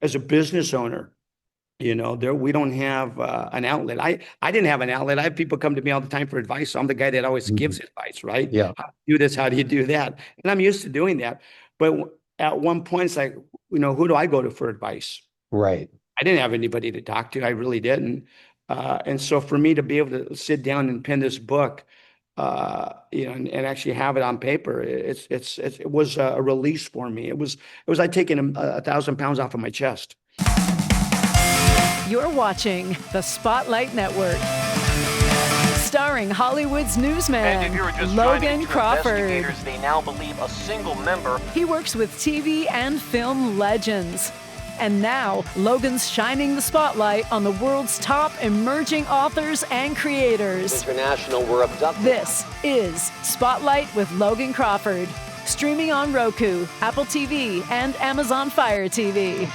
as a business owner, we don't have an outlet. I didn't have an outlet. I have people come to me all the time for advice. I'm the guy that always gives Mhm. advice, right? Yeah, How do you do this? How do you do that? And I'm used to doing that. But at one point, it's like, who do I go to for advice? right. I didn't have anybody to talk to. I really didn't. And so for me to be able to sit down and pen this book, and actually have it on paper, it was a release for me. It was like taking a 1,000 pounds off of my chest. You're watching the Spotlight Network, starring Hollywood's newsman, Logan Crawford. They now believe a single member. He works with TV and film legends. And now, Logan's shining the spotlight on the world's top emerging authors and creators. International were abducted. This is Spotlight with Logan Crawford, streaming on Roku, Apple TV, and Amazon Fire TV.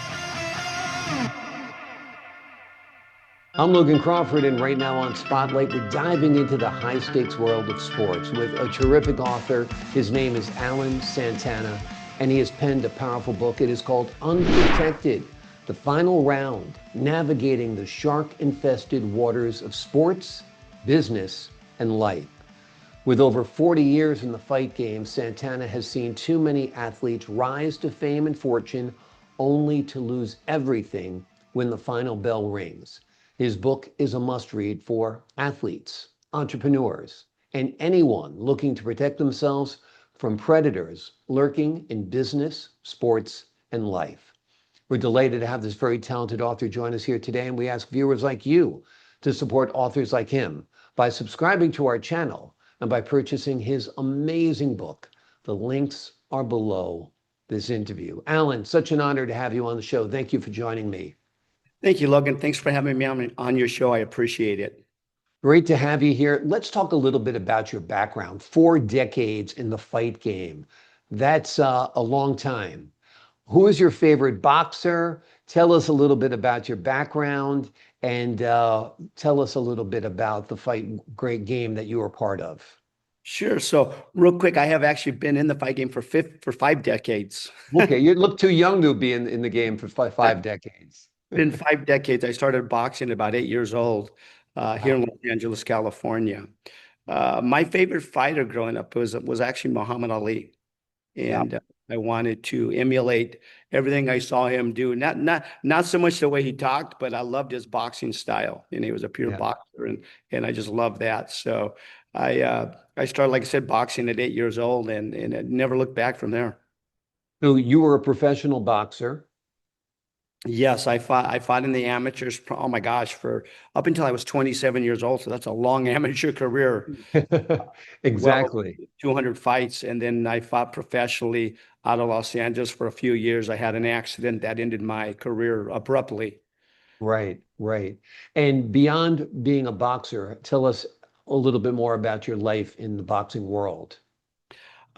I'm Logan Crawford, and right now on Spotlight, we're diving into the high-stakes world of sports with a terrific author. His name is Alan Santana, and he has penned a powerful book. It is called Unprotected, The Final Round, Navigating the Shark-Infested Waters of Sports, Business, and Life. With over 40 years in the fight game, Santana has seen too many athletes rise to fame and fortune only to lose everything when the final bell rings. His book is a must-read for athletes, entrepreneurs, and anyone looking to protect themselves from predators lurking in business, sports, and life. We're delighted to have this very talented author join us here today, and we ask viewers like you to support authors like him by subscribing to our channel and by purchasing his amazing book. The links are below this interview. Alan, such an honor to have you on the show. Thank you for joining me. Thank you, Logan. Thanks for having me on your show. I appreciate it. Great to have you here. Let's talk a little bit about your background. 4 decades in the fight game. That's a long time. Who is your favorite boxer? Tell us a little bit about your background, and tell us a little bit about the fight great game that you were part of. Sure. So real quick, I have actually been in the fight game for 5 decades. Okay, you look too young to be in the game for 5 decades. Been 5 decades. I started boxing at about 8 years old here in Wow. Los Angeles, California. My favorite fighter growing up was actually Muhammad Ali, Yeah. and I wanted to emulate everything I saw him do. Not so much the way he talked, but I loved his boxing style, and he was a pure Yeah. boxer, and I just loved that. So I started, like I said, boxing at 8 years old, and I never looked back from there. So you were a professional boxer. Yes, I fought in the amateurs. Oh my gosh, for up until I was 27 years old. So that's a long amateur career. Well, Exactly. 200 fights, and then I fought professionally out of Los Angeles for a few years. I had an accident that ended my career abruptly. Right, right. And beyond being a boxer, tell us a little bit more about your life in the boxing world.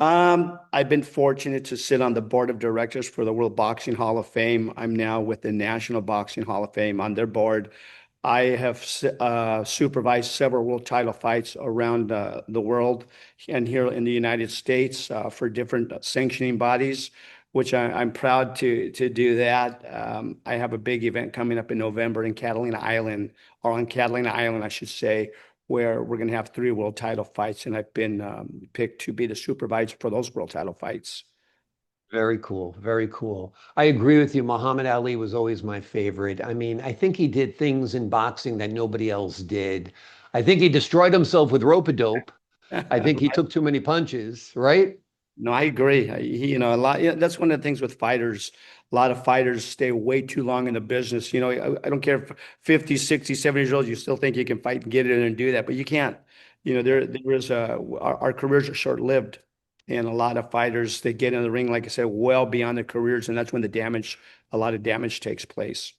I've been fortunate to sit on the board of directors for the World Boxing Hall of Fame. I'm now with the National Boxing Hall of Fame on their board. I have supervised several world title fights around the world and here in the United States for different sanctioning bodies, which I'm proud to do that. I have a big event coming up in November in Catalina Island, or on Catalina Island, I should say, where we're going to have 3 world title fights, and I've been picked to be the supervisor for those world title fights. Very cool. Very cool. I agree with you. Muhammad Ali was always my favorite. I mean, I think he did things in boxing that nobody else did. I think he destroyed himself with rope-a-dope. I think he took too many punches, right? No, I agree. A lot. Yeah, that's one of the things with fighters. A lot of fighters stay way too long in the business. I don't care if 50, 60, 70 years old, you still think you can fight and get in and do that, but you can't. There is our careers are short-lived, and a lot of fighters, they get in the ring, like I said, well beyond their careers, and that's when a lot of damage takes place.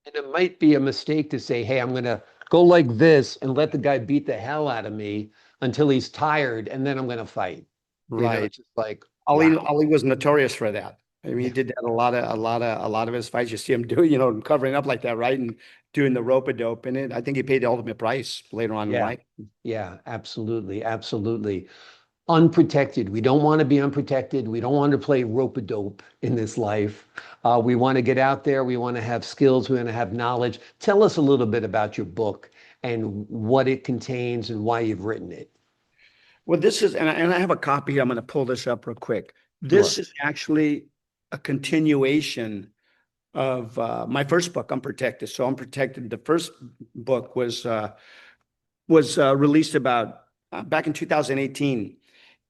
And it might be a mistake to say, hey, I'm going to go like this and let the guy beat the hell out of me until he's tired, and then I'm going to fight. Right. It's just like, Ali wow. Ali was notorious for that. I mean, he Yeah. did that a lot of his fights. You see him doing, covering up like that, right? And doing the rope a dope. And I think he paid the ultimate price later on in Yeah. life. Yeah, absolutely. Absolutely. unprotected. We don't want to be unprotected. We don't want to play rope-a-dope in this life. We want to get out there. We want to have skills. We want to have knowledge. Tell us a little bit about your book and what it contains and why you've written it. Well, this is, and I have a copy here. I'm going to pull this up real quick. Sure. This is actually a continuation of my first book, Unprotected. So Unprotected, the first book was released about back in 2018.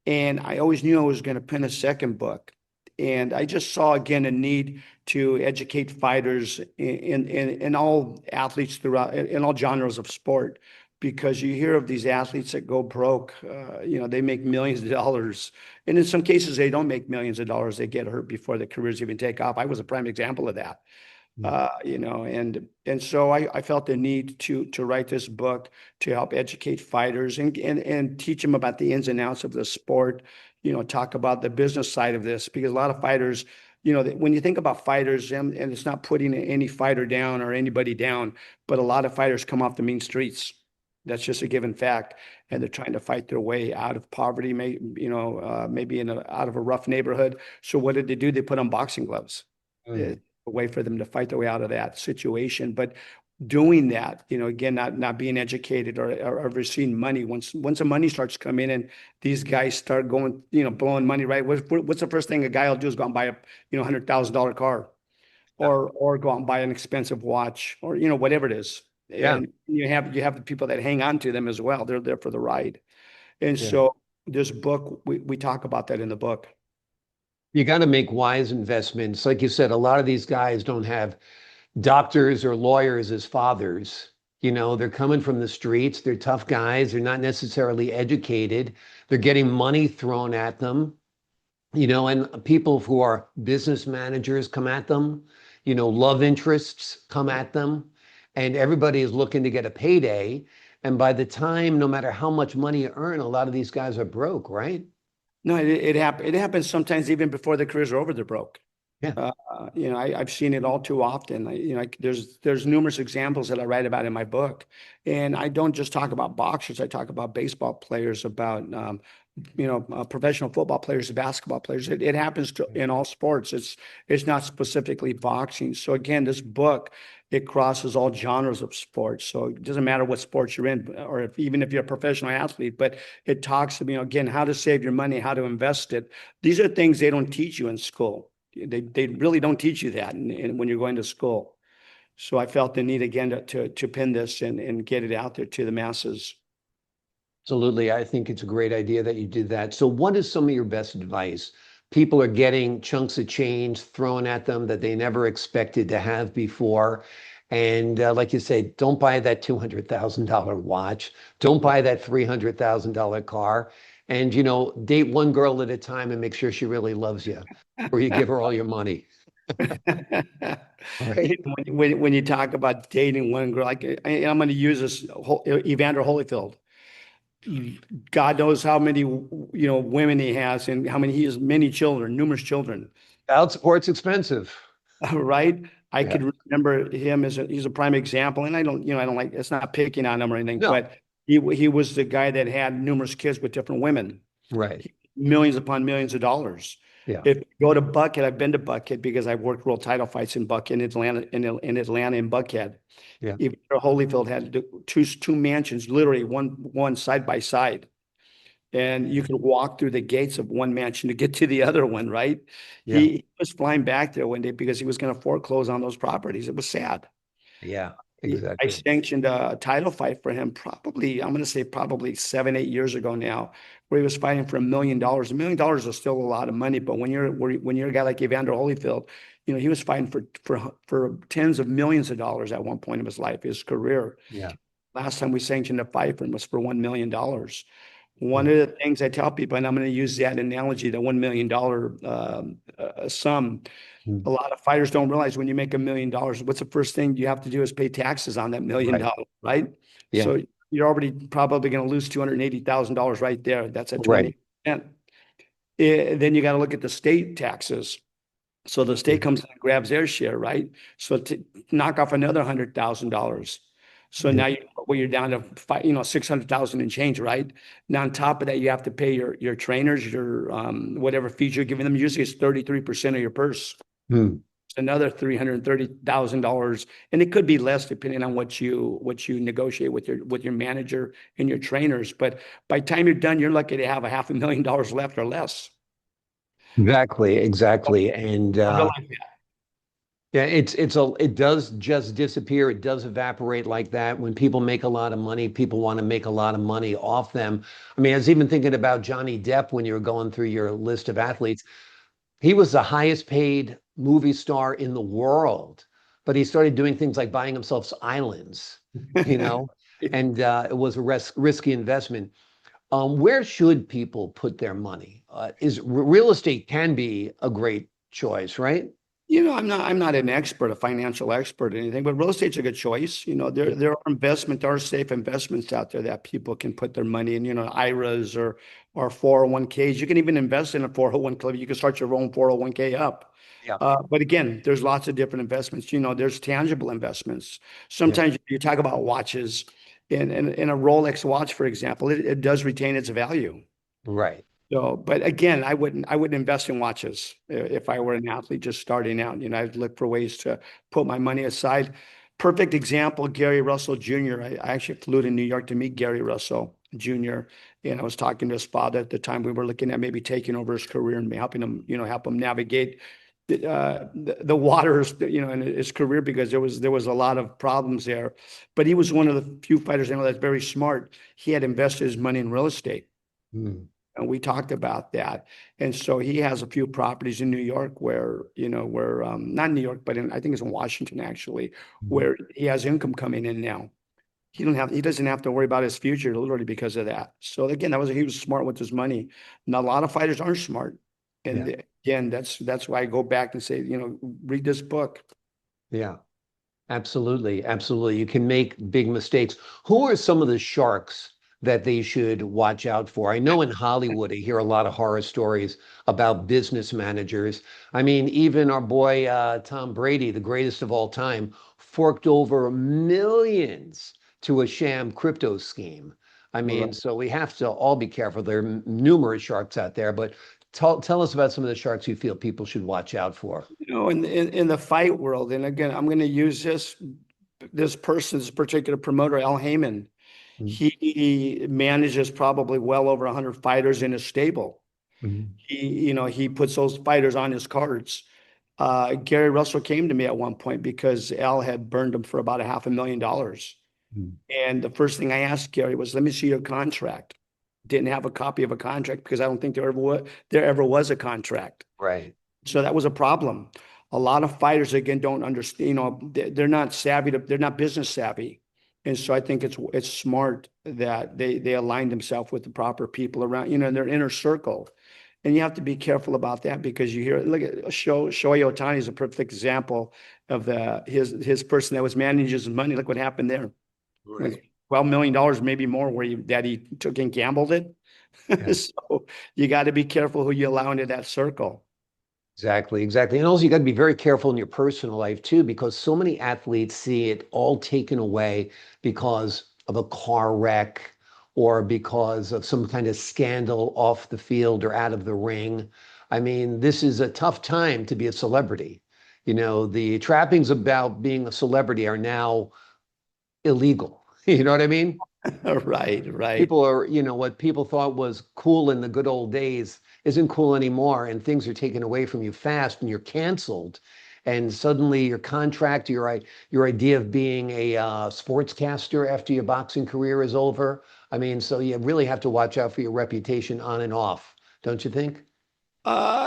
And I always knew I was going to pen a second book. And I just saw again a need to educate fighters in all athletes throughout, in all genres of sport, because you hear of these athletes that go broke. They make millions of dollars, and in some cases they don't make millions of dollars. They get hurt before their careers even take off. I was a prime example of that. And so I felt the need to write this book to help educate fighters and teach them about the ins and outs of the sport, talk about the business side of this, because a lot of fighters, when you think about fighters, and it's not putting any fighter down or anybody down, but a lot of fighters come off the mean streets. That's just a given fact. And they're trying to fight their way out of poverty, maybe out of a rough neighborhood. So what did they do? They put on boxing gloves. A way for them to fight their way out of that situation. But doing that, again, not being educated or receiving money. Once the money starts coming in and these guys start going, blowing money, right? What's the first thing a guy will do is go out and buy a, $100,000 car or go out and buy an expensive watch or, whatever it is. Yeah. And you have the people that hang on to them as well. They're there for the ride. And Yeah. so this book, we talk about that in the book. You got to make wise investments. Like you said, a lot of these guys don't have doctors or lawyers as fathers. They're coming from the streets. They're tough guys. They're not necessarily educated. They're getting money thrown at them, and people who are business managers come at them, love interests come at them, and everybody is looking to get a payday. And by the time, no matter how much money you earn, a lot of these guys are broke, right? No, it happens sometimes even before the careers are over, they're broke. Yeah. I've seen it all too often. There's numerous examples that I write about in my book, and I don't just talk about boxers. I talk about baseball players, about professional football players, basketball players. It happens in all sports. It's not specifically boxing. So again, this book, it crosses all genres of sports. So it doesn't matter what sports you're in, or even if you're a professional athlete, but it talks to me, again, how to save your money, how to invest it. These are things they don't teach you in school. They really don't teach you that when you're going to school. So I felt the need again to pin this and get it out there to the masses. Absolutely. I think it's a great idea that you did that. So what is some of your best advice? People are getting chunks of change thrown at them that they never expected to have before. And like you say, don't buy that $200,000 watch. Don't buy that $300,000 car. And, date one girl at a time and make sure she really loves you before you give her all your money. Right? When you talk about dating one girl, I'm going to use this Evander Holyfield. God knows how many women he has and how many he has many children, numerous children. Child support's expensive. Right? I Yeah. could remember him he's a prime example, and I don't like, it's not picking on him or anything, No. but he was the guy that had numerous kids with different women, Right. millions upon millions of dollars. Yeah. If you go to Buckhead, I've been to Buckhead because I've worked world title fights in Buckhead, in Atlanta, and Buckhead. Yeah. Even Holyfield had two mansions, literally one side by side. And you could walk through the gates of one mansion to get to the other one, right? Yeah. He was flying back there one day because he was going to foreclose on those properties. It was sad. Yeah, I exactly. sanctioned a title fight for him I'm going to say probably 7-8 years ago now, where he was fighting for $1 million. $1 million is still a lot of money, but when you're a guy like Evander Holyfield, he was fighting for tens of millions of dollars at one point of his life, his career. Yeah. Last time we sanctioned a fight for him was for $1 million. One of the things I tell people, and I'm going to use that analogy, the $1 million sum. Mm. A lot of fighters don't realize when you make $1 million, what's the first thing you have to do is pay taxes on that $1 million, right? Yeah. So you're already probably going to lose $280,000 right there. That's at 20%. Right. Then you got to look at the state taxes. So the state comes and grabs their share, right? So to knock off another $100,000. So now you're down to 600,000 and change, right? Now on top of that, you have to pay your trainers, your whatever fees you're giving them. Usually it's 33% of your purse. Hmm. It's another $330,000, and it could be less depending on what you negotiate with your manager and your trainers. But by the time you're done, you're lucky to have $500,000 left or less. Exactly. And I realize that. yeah, it does just disappear. It does evaporate like that. When people make a lot of money, people want to make a lot of money off them. I mean, I was even thinking about Johnny Depp when you were going through your list of athletes. He was the highest paid movie star in the world, but he started doing things like buying himself islands, you know, and it was a risky investment. Where should people put their money? Real estate can be a great choice, right? I'm not an expert, a financial expert or anything, but real estate's a good choice. There are safe investments out there that people can put their money in, IRAs or 401ks. You can even invest in a 401k. You can start your own 401k up. Yeah. But again, there's lots of different investments. There's tangible investments. Yeah. Sometimes you talk about watches, in a Rolex watch, for example, it does retain its value. Right. So, but again, I wouldn't invest in watches if I were an athlete just starting out. I'd look for ways to put my money aside. Perfect example, Gary Russell Jr. I actually flew to New York to meet Gary Russell Jr. And I was talking to his father at the time. We were looking at maybe taking over his career and helping him, help him navigate the waters, in his career, because there was a lot of problems there. But he was one of the few fighters I know that's very smart. He had invested his money in real estate. Hmm. And we talked about that. And so he has a few properties in New York where, not New York, but I think it's in Washington actually, where he has income coming in now. He doesn't have to worry about his future literally because of that. So again, he was smart with his money. Now a lot of fighters aren't smart. And Yeah. again, that's why I go back and say, read this book. Yeah. Absolutely. Absolutely. You can make big mistakes. Who are some of the sharks that they should watch out for? I know in Hollywood, I hear a lot of horror stories about business managers. I mean, even our boy Tom Brady, the greatest of all time, forked over millions to a sham crypto scheme. I mean, so we have to all be careful. There are numerous sharks out there, but tell us about some of the sharks you feel people should watch out for. In the fight world, and again, I'm going to use this particular promoter, Al Heyman. Mhm. He manages probably well over 100 fighters in his stable. Mhm. He puts those fighters on his cards. Gary Russell came to me at one point because Al had burned him for about $500,000. Mhm. And the first thing I asked Gary was, "Let me see your contract." Didn't have a copy of a contract because I don't think there ever was a contract. Right. So that was a problem. A lot of fighters, again, don't understand, they're not savvy, they're not business savvy. And so I think it's smart that they align themselves with the proper people around, in their inner circle. And you have to be careful about that because look at Shohei Ohtani is a perfect example of his person that was managing his money. Look what happened there. With Right. $12 million, maybe more, that he took and gambled it. Yeah. So you got to be careful who you allow into that circle. Exactly, exactly. And also, you got to be very careful in your personal life too, because so many athletes see it all taken away because of a car wreck or because of some kind of scandal off the field or out of the ring. I mean, this is a tough time to be a celebrity. The trappings about being a celebrity are now illegal. You know what I mean? Right, right. People are, what people thought was cool in the good old days isn't cool anymore, and things are taken away from you fast, and you're canceled. And suddenly your contract, your idea of being a sportscaster after your boxing career is over. I mean, so you really have to watch out for your reputation on and off, don't you think?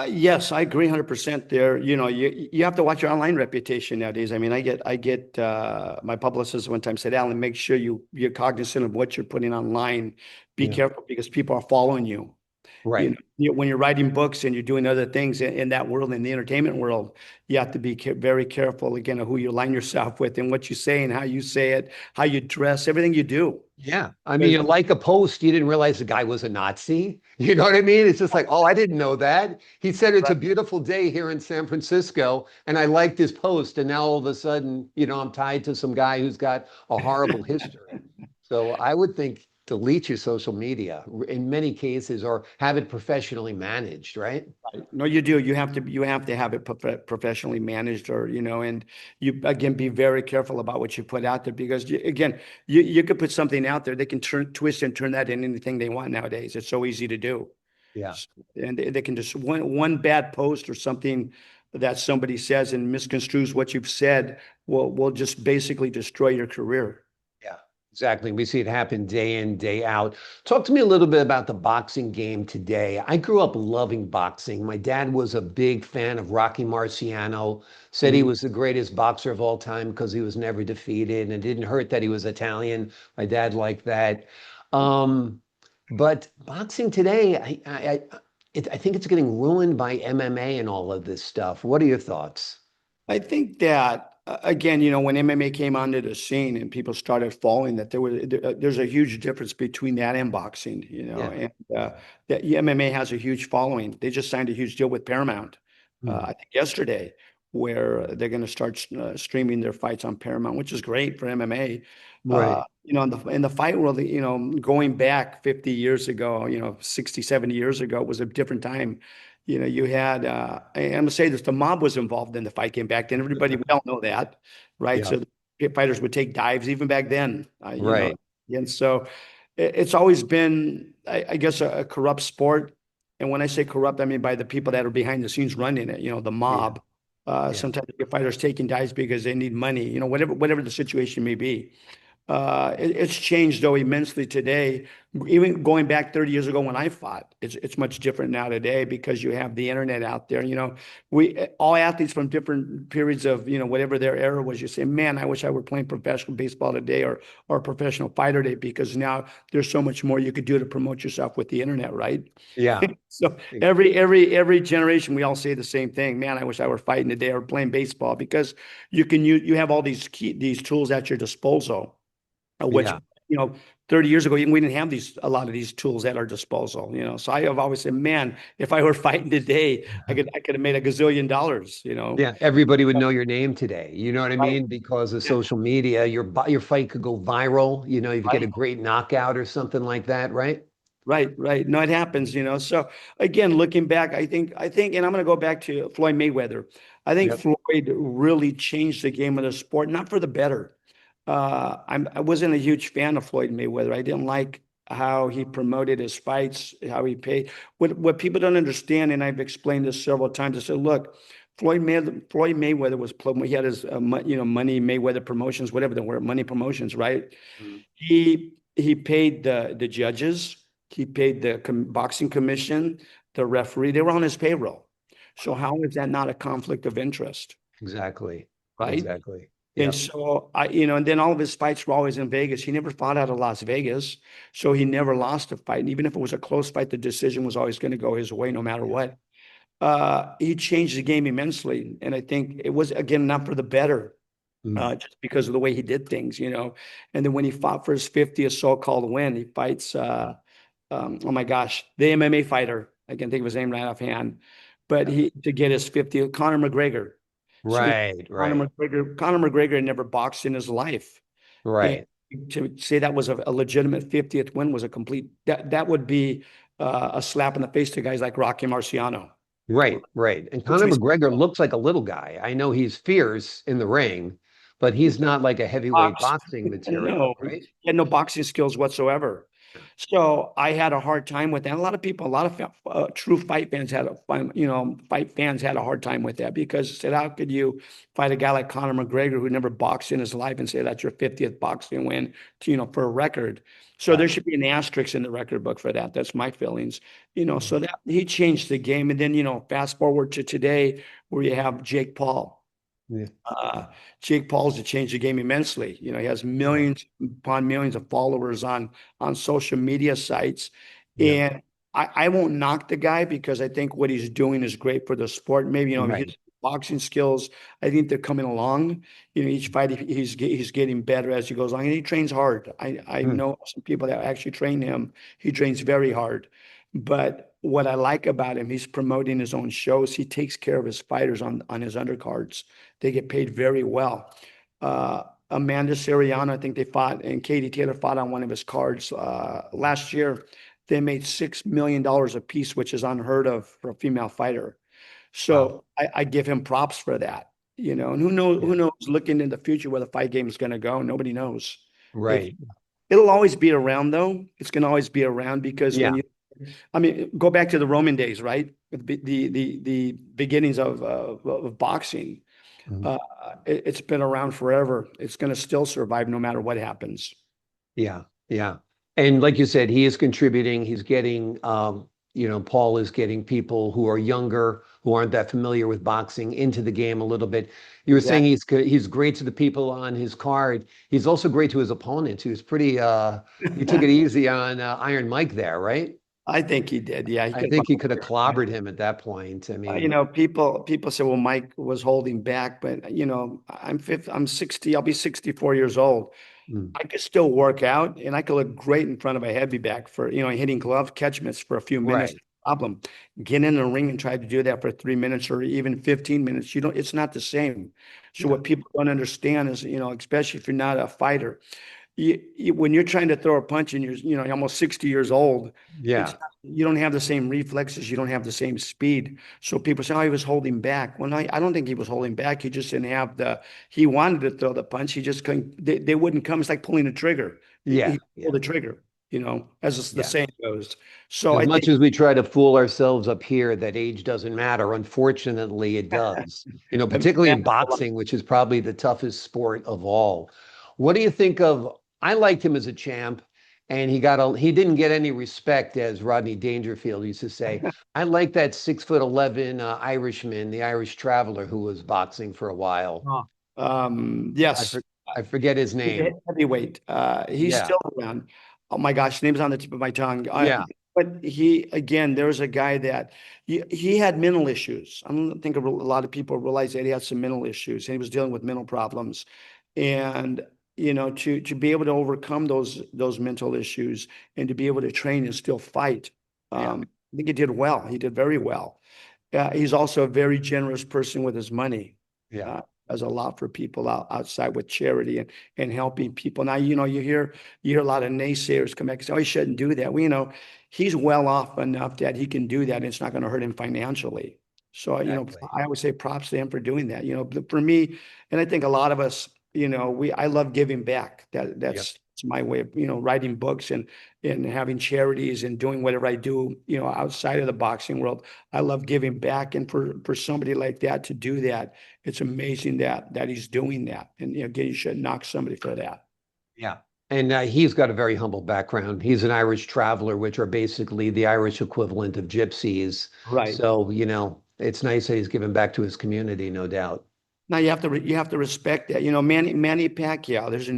Yes, I agree 100% there. You have to watch your online reputation nowadays. I mean, I get my publicist one time said, "Alan, make sure you're cognizant of what you're putting online. Be Yeah. careful because people are following you." Right. When you're writing books and you're doing other things in that world, in the entertainment world, you have to be very careful again of who you align yourself with and what you say and how you say it, how you dress, everything you do. Yeah. I mean, Because you like a post, you didn't realize the guy was a Nazi. You know what I mean? It's just like, oh, I didn't know that. He said it's a beautiful day here in San Francisco, and I liked his post. And now all of a sudden, I'm tied to some guy who's got a horrible history. So I would think delete your social media in many cases or have it professionally managed, right? no, you do. You have to have it professionally managed, or and you again be very careful about what you put out there because again, you could put something out there, they can twist and turn that into anything they want nowadays. It's so easy to do. Yeah. And they can just one bad post or something that somebody says and misconstrues what you've said will just basically destroy your career. Yeah, exactly. We see it happen day in, day out. Talk to me a little bit about the boxing game today. I grew up loving boxing. My dad was a big fan of Rocky Marciano, said he Mhm. was the greatest boxer of all time because he was never defeated, and it didn't hurt that he was Italian. My dad liked that. Um, but boxing today, I think it's getting ruined by MMA and all of this stuff. What are your thoughts? I think that again, when MMA came onto the scene and people started following that, there's a huge difference between that and boxing, Yeah. and that MMA has a huge following. They just signed a huge deal with Paramount, Mm. I think yesterday, where they're going to start streaming their fights on Paramount, which is great for MMA. Right. In the fight world, going back 50 years ago, 60, 70 years ago, it was a different time. You had, I'm gonna say this, the mob was involved in the fight game back then. Everybody, we all know that, right? Yeah. So the pit fighters would take dives even back then, Right. and so it's always been, I guess, a corrupt sport. And when I say corrupt, I mean by the people that are behind the scenes running it, the Yeah. mob. Yeah. Sometimes the pit fighters taking dives because they need money, whatever the situation may be. It's changed though immensely today. Even going back 30 years ago when I fought, it's much different now today because you have the internet out there. We all athletes from different periods of whatever their era was. You say, man, I wish I were playing professional baseball today or a professional fighter today because now there's so much more you could do to promote yourself with the internet, right? Yeah. So every generation we all say the same thing. Man, I wish I were fighting today or playing baseball because you have all these tools at your disposal which, Yeah. you know, 30 years ago, we didn't have a lot of these tools at our disposal, So I have always said, man, if I were fighting today, I could have made a gazillion dollars. Yeah. Everybody would know your name today. You know what I Right. mean? Because of Yeah. social media, your fight could go viral. If you get a Right. great knockout or something like that, right? Right. Right. No, it happens. So again, looking back, I think, and I'm going to go back to Floyd Mayweather. I think Yep. Floyd really changed the game of the sport, not for the better. I wasn't a huge fan of Floyd Mayweather. I didn't like how he promoted his fights, how he paid. What people don't understand, and I've explained this several times. I said, look, Floyd Mayweather he had his Money Mayweather Promotions, whatever they were, Money Promotions, right? Mhm. He paid the judges, he paid the boxing commission, the referee. They were on his payroll. So how is that not a conflict of interest, Exactly. right? Exactly. And Yep. so and then all of his fights were always in Vegas. He never fought out of Las Vegas, so he never lost a fight. And even if it was a close fight, the decision was always going to go his way, no matter Yeah. what. He changed the game immensely, and I think it was again not for the better, Mm. just because of the way he did things. And then when he fought for his 50th so-called win, he fights, oh my gosh, the MMA fighter. I can think of his name right offhand, but Yeah. he to get his 50th, Conor McGregor. So Right. Right. Conor McGregor had never boxed in his life. And Right. to say that was a legitimate 50th win was that would be a slap in the face to guys like Rocky Marciano, Right. Right. And which Conor we McGregor looks like a little guy. I know he's fierce in the ring, but he's not like a heavyweight boxed. boxing material, No, right? he had no boxing skills whatsoever. So I had a hard time with that. A lot of true fight fans had a hard time with that because they said, how could you fight a guy like Conor McGregor who never boxed in his life and say that's your 50th boxing win, for a record? So Yeah. there should be an asterisk in the record book for that. That's my feelings. Mhm. So that he changed the game. And then, fast forward to today where you have Jake Paul. Yeah. Uh, Jake Paul's changed the game immensely. He has Yeah. millions upon millions of followers on social media sites, Yeah. and I won't knock the guy because I think what he's doing is great for the sport. Maybe, Right. his boxing skills, I think they're coming along. Each fight he's getting better as he goes along, and he trains hard. I Hmm. know some people that actually train him. He trains very hard. But what I like about him, he's promoting his own shows. He takes care of his fighters on his undercards. They get paid very well. Amanda Siriano, I think they fought, and Katie Taylor fought on one of his cards last year. They made $6 million a piece, which is unheard of for a female fighter. Wow. So I give him props for that. And who knows, Yeah. looking in the future where the fight game is going to go. Nobody knows. It, Right. it'll always be around though. It's going to always be around because Yeah. I mean, go back to the Roman days, right? The beginnings of boxing. Mhm. Uh, it's been around forever. It's going to still survive no matter what happens. Yeah, yeah. And like you said, he is contributing. He's getting, Paul is getting people who are younger, who aren't that familiar with boxing into the game a little bit. You were saying Exactly. he's great to the people on his card. He's also great to his opponents. He was pretty, he took it easy on Iron Mike there, right? I think he did. Yeah, he I could think he have. could have clobbered him at that point. I mean, People say, well, Mike was holding back, but I'm 60. I'll be 64 years old. mm, I could still work out, and I could look great in front of a heavyweight for hitting glove catch mitts for a few minutes. right. Problem. Get in the ring and try to do that for 3 minutes or even 15 minutes. It's not the same. So No. what people don't understand is, especially if you're not a fighter, when you're trying to throw a punch and you're almost 60 years old, Yeah. you don't have the same reflexes, you don't have the same speed. So people say, oh, he was holding back. Well, no, I don't think he was holding back. He just didn't have he wanted to throw the punch. He just couldn't, they wouldn't come. It's like pulling a trigger. Yeah. He Yeah. pulled the trigger, as the Yeah. saying goes. So As I much think as we try to fool ourselves up here that age doesn't matter, unfortunately, it does. it Particularly in matters a lot. boxing, which is probably the toughest sport of all. What do you think of? I liked him as a champ, and he didn't get any respect, as Rodney Dangerfield used to say. I like that 6'11" Irishman, the Irish Traveler, who was boxing for a while. I Yes. for, I forget his He's a name. heavyweight. He's Yeah, still around. Oh my gosh, name's on the tip of my tongue. yeah, But again, there was a guy that he had mental issues. I don't think a lot of people realize that he had some mental issues and he was dealing with mental problems. And to be able to overcome those mental issues and to be able to train and still fight, yeah, I think he did well. He did very well. He's also a very generous person with his money. yeah, Does a lot for people outside with charity and helping people. Now, you hear a lot of naysayers come back and say, oh, he shouldn't do that. Well, he's well off enough that he can do that and it's not going to hurt him financially. So, exactly. I always say props to him for doing that. For me, and I think a lot of us, I love giving back. Yep. That's my way of, writing books and having charities and doing whatever I do, outside of the boxing world. I love giving back. And for somebody like that to do that, it's amazing that he's doing that. And again, you shouldn't knock somebody for that. Yeah. And he's got a very humble background. He's an Irish traveler, which are basically the Irish equivalent of gypsies. Right. So, it's nice that he's given back to his community, no doubt. Now you have to respect that. Manny Pacquiao. There's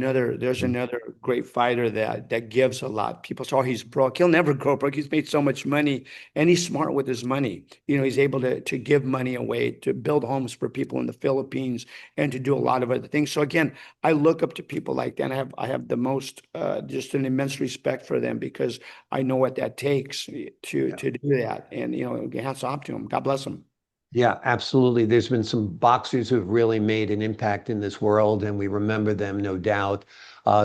another great fighter that gives a lot. People say, oh, he's broke. He'll never go broke. He's made so much money, and he's smart with his money. He's able to give money away, to build homes for people in the Philippines, and to do a lot of other things. So again, I look up to people like that. And I have the most just an immense respect for them because I know what that takes to do that. And hats off to him. God bless him. Yeah, absolutely. There's been some boxers who have really made an impact in this world, and we remember them, no doubt.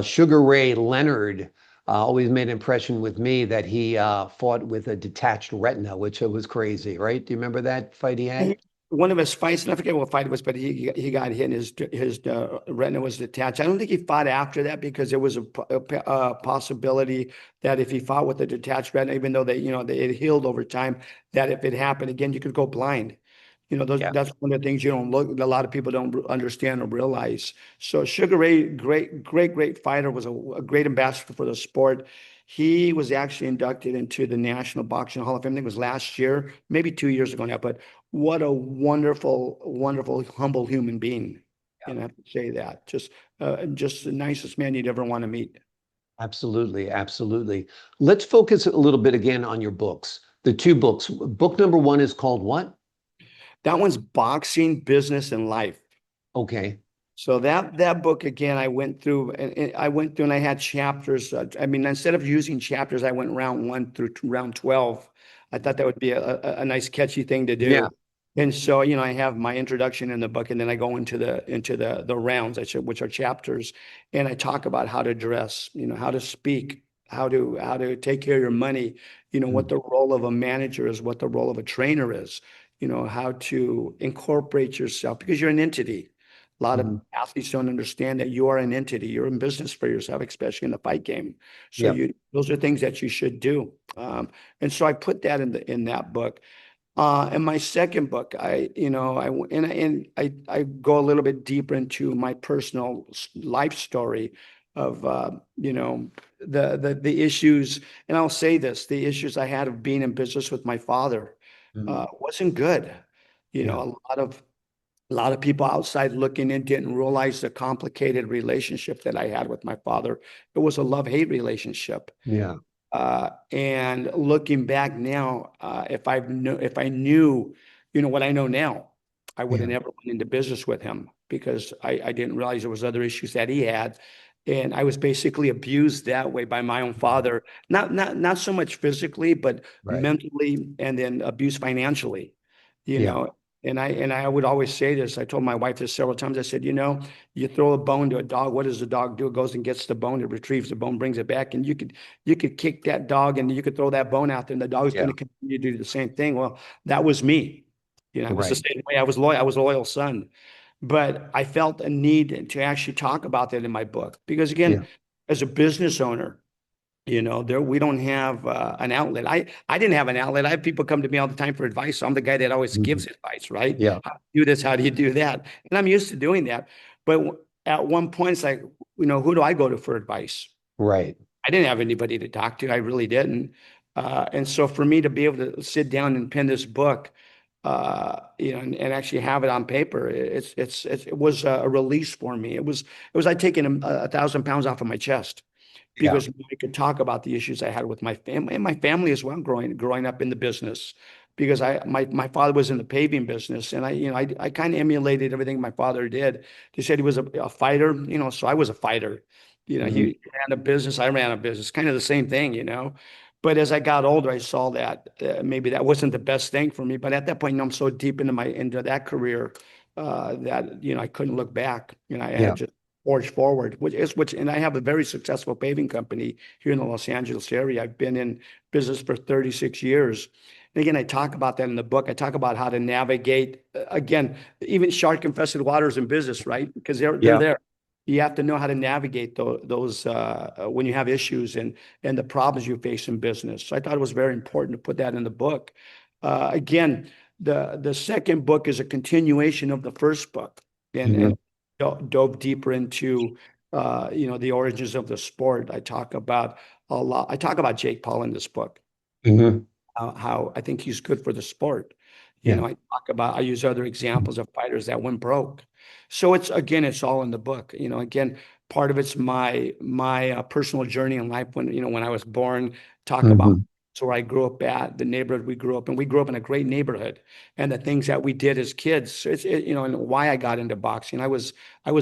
Sugar Ray Leonard always made an impression with me that he fought with a detached retina, which was crazy, right? Do you remember that fight he had? One of his fights, and I forget what fight it was, but he got hit and his retina was detached. I don't think he fought after that because there was a possibility that if he fought with a detached retina, even though it healed over time, that if it happened again, you could go blind. Yeah. That's one of the things a lot of people don't understand or realize. So Sugar Ray, great fighter, was a great ambassador for the sport. He was actually inducted into the National Boxing Hall of Fame. I think it was last year, maybe 2 years ago now, but what a wonderful, wonderful, humble human being. And I have to say that just the nicest man you'd ever want to meet. Absolutely, absolutely. Let's focus a little bit again on your books. The two books. Book number one is called what? That one's Boxing, Business, and Life. Okay. So that book again, I went through and I went through and I had chapters. I mean, instead of using chapters, I went round one through round 12. I thought that would be a nice catchy thing to Yeah. do. And so, I have my introduction in the book, and then I go into the rounds, which are chapters, and I talk about how to dress, how to speak, how to take care of your money, what Mm, the role of a manager is, what the role of a trainer is, how to incorporate yourself because you're an entity. A lot of mhm. athletes don't understand that you are an entity. You're in business for yourself, especially in the fight game. So Yeah. those are things that you should do. And so I put that in that book. In my second book, I go a little bit deeper into my personal life story of the issues, and I'll say this: the issues I had of being in business with my father Mm, wasn't good. yeah. A lot of people outside looking in didn't realize the complicated relationship that I had with my father. It was a love-hate relationship. Yeah. And looking back now, if I knew, what I know now, I would have Yeah. never went into business with him because I didn't realize there was other issues that he had. And I was basically abused that way by my own father, not so much physically, but Right. mentally, and then abused financially, you Yeah. know. And I would always say this. I told my wife this several times. I said, you throw a bone to a dog. What does the dog do? It goes and gets the bone. It retrieves the bone, brings it back, and you could kick that dog and you could throw that bone out there, and the dog's going Yeah. to continue to do the same thing. Well, that was me. I was the Right. same way. I was loyal. I was a loyal son. But I felt a need to actually talk about that in my book because, Yeah. again, as a business owner, there we don't have an outlet. I didn't have an outlet. I have people come to me all the time for advice. So I'm the guy that always Mhm. gives advice, right? Yeah. How do you do this? How do you do that? And I'm used to doing that. But at one point, it's like, who do I go to for advice? Right. I didn't have anybody to talk to. I really didn't. And so for me to be able to sit down and pen this book, and actually have it on paper, it was a release for me. It was like taking 1,000 pounds off of my chest Yeah. because I could talk about the issues I had with my family and my family as well, growing up in the business. Because my father was in the paving business, and I kind of emulated everything my father did. They said he was a fighter, so I was a fighter. He Mhm. ran a business, I ran a business, kind of the same thing. But as I got older, I saw that maybe that wasn't the best thing for me. But at that point, I'm so deep into that career that I couldn't look back. I Yeah. had just forge forward, and I have a very successful paving company here in the Los Angeles area. I've been in business for 36 years. And again, I talk about that in the book. I talk about how to navigate, again, even shark infested waters in business, right? Because they're Yeah. there. You have to know how to navigate those when you have issues and the problems you face in business. So I thought it was very important to put that in the book. Again, the second book is a continuation of the first book, and Mhm. dove deeper into the origins of the sport. I talk about a lot. I talk about Jake Paul in this book, Mhm. how I think he's good for the sport. Yeah. I use other examples of fighters that went broke. So it's all in the book. Again, part of it's my personal journey in life when I was born. Talk about Mhm. so where I grew up at, the neighborhood we grew up in. We grew up in a great neighborhood, and the things that we did as kids. So and why I got into boxing. I was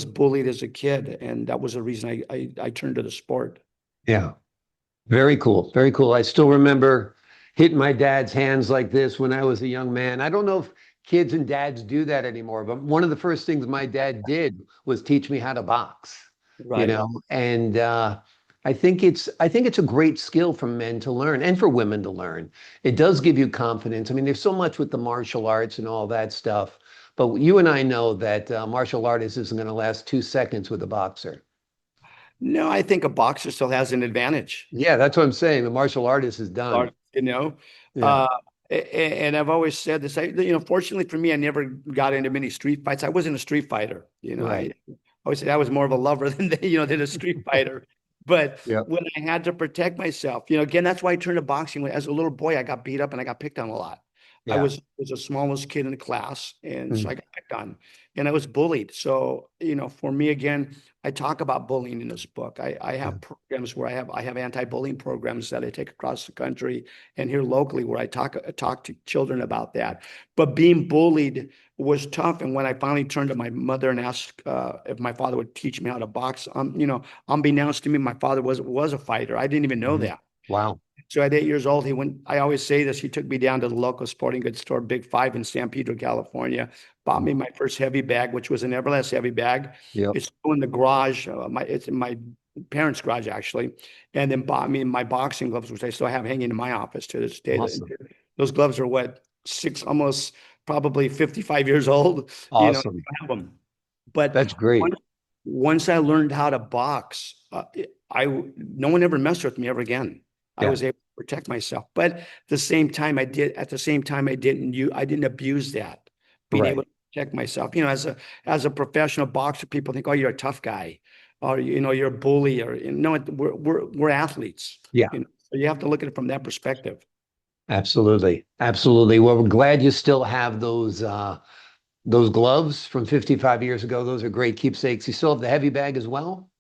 bullied as a kid, and that was the reason I turned to the sport. Yeah. Very cool. Very cool. I still remember hitting my dad's hands like this when I was a young man. I don't know if kids and dads do that anymore, but one of the first things my dad did was teach me how to box, Right. and I think it's a great skill for men to learn and for women to learn. It does give you confidence. I mean, there's so much with the martial arts and all that stuff, but you and I know that martial artist isn't going to last 2 seconds with a boxer. No, I think a boxer still has an advantage. Yeah, that's what I'm saying. The martial artist is done. Art, you know. Yeah. Uh, and I've always said this. Fortunately for me, I never got into many street fights. I wasn't a street fighter. Right. I always say I was more of a lover than a street fighter. But Yeah. when I had to protect myself, again, that's why I turned to boxing. As a little boy, I got beat up and I got picked on a lot. I Yeah. was the smallest kid in the class, and so Mm. I got picked on, and I was bullied. So, for me, again, I talk about bullying in this book. I Yeah. have programs where I have anti-bullying programs that I take across the country and here locally where I talk to children about that. But being bullied was tough, and when I finally turned to my mother and asked if my father would teach me how to box, unbeknownst to me, my father was a fighter. I didn't even know Mhm. that. Wow. So at 8 years old, I always say this, he took me down to the local sporting goods store, Big Five in San Pedro, California, bought me my first heavy bag, which was an Everlast heavy bag. Yep. It's still in the garage. It's in my parents' garage, actually. And then bought me my boxing gloves, which I still have hanging in my office to this day. Awesome. Those gloves are what, almost probably 55 years old. Awesome. I have them. But That's great. once I learned how to box, no one ever messed with me ever again. I Yeah. was able to protect myself. But at the same time, I didn't abuse that, being able Right. to protect myself. As a professional boxer, people think, oh, you're a tough guy, or you're a bully, or no, we're athletes. Yeah. So you have to look at it from that perspective. Absolutely. Absolutely. Well, we're glad you still have those gloves from 55 years ago. Those are great keepsakes. You still have the heavy bag as well?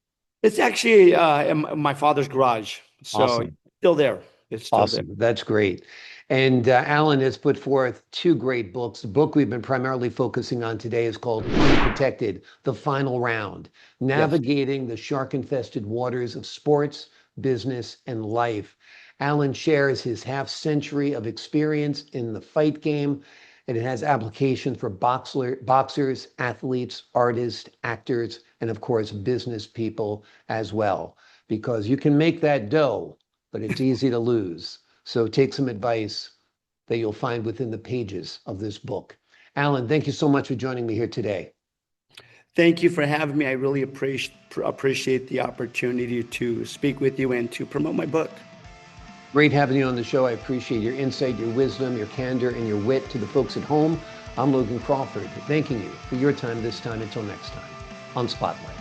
It's actually in my father's garage, so Awesome. it's still there. It's still there. Awesome. That's great. And Alan has put forth two great books. The book we've been primarily focusing on today is called Unprotected, The Final Round, Yes. Navigating the Shark-Infested Waters of Sports, Business, and Life. Alan shares his half-century of experience in the fight game, and it has applications for boxers, athletes, artists, actors, and of course, business people as well. Because you can make that dough, but it's easy to lose. So take some advice that you'll find within the pages of this book. Alan, thank you so much for joining me here today. Thank you for having me. I really appreciate the opportunity to speak with you and to promote my book. Great having you on the show. I appreciate your insight, your wisdom, your candor, and your wit. To the folks at home, I'm Logan Crawford, thanking you for your time this time. Until next time on Spotlight.